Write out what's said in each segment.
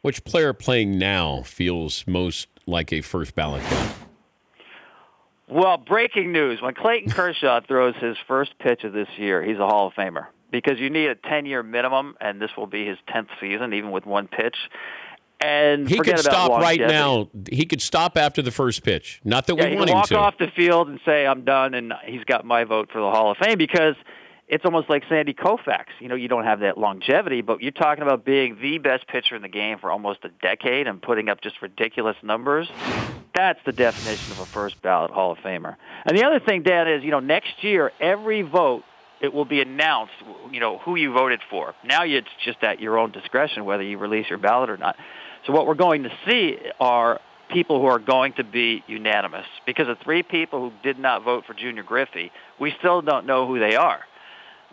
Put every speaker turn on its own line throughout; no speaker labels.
Which player playing now feels most like a first ballot guy?
Well, breaking news. When Clayton Kershaw throws his first pitch of this year, he's a Hall of Famer because you need a 10-year minimum, and this will be his 10th season, even with one pitch. And
he
forget
could
about
stop
longevity.
right now. He could stop after the first pitch. Not that we want him to.
He can walk off the field and say, I'm done, and he's got my vote for the Hall of Fame because it's almost like Sandy Koufax. You don't have that longevity, but you're talking about being the best pitcher in the game for almost a decade and putting up just ridiculous numbers. That's the definition of a first ballot Hall of Famer. And the other thing, Dan, is, next year, every vote, it will be announced, who you voted for. Now it's just at your own discretion whether you release your ballot or not. So what we're going to see are people who are going to be unanimous. Because of 3 people who did not vote for Junior Griffey, we still don't know who they are.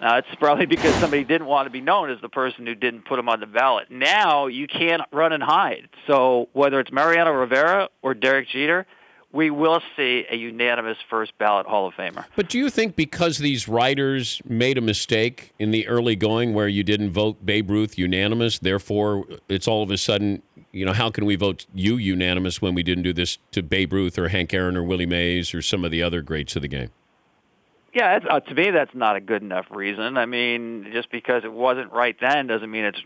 Now, it's probably because somebody didn't want to be known as the person who didn't put him on the ballot. Now, you can't run and hide. So whether it's Mariano Rivera or Derek Jeter, we will see a unanimous first ballot Hall of Famer.
But do you think because these writers made a mistake in the early going where you didn't vote Babe Ruth unanimous, therefore it's all of a sudden, how can we vote you unanimous when we didn't do this to Babe Ruth or Hank Aaron or Willie Mays or some of the other greats of the game?
Yeah, to me, that's not a good enough reason. I mean, just because it wasn't right then doesn't mean it's,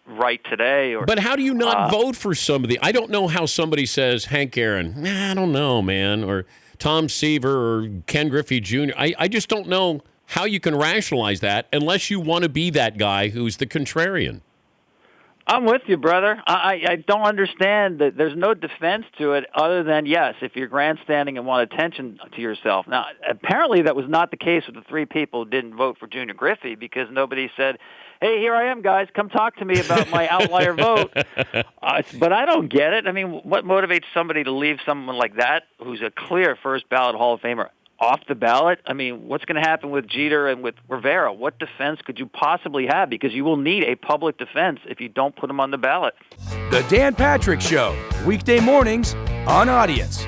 right today.
But how do you not vote for somebody? I don't know how somebody says Hank Aaron. I don't know, man. Or Tom Seaver or Ken Griffey Jr. I just don't know how you can rationalize that unless you want to be that guy who's the contrarian.
I'm with you, brother. I don't understand that there's no defense to it other than, yes, if you're grandstanding and want attention to yourself. Now, apparently that was not the case with the 3 people who didn't vote for Junior Griffey because nobody said, hey, here I am, guys. Come talk to me about my outlier vote. But I don't get it. I mean, what motivates somebody to leave someone like that who's a clear first ballot Hall of Famer off the ballot? I mean, what's going to happen with Jeter and with Rivera? What defense could you possibly have? Because you will need a public defense if you don't put them on the ballot.
The Dan Patrick Show, weekday mornings on Audience.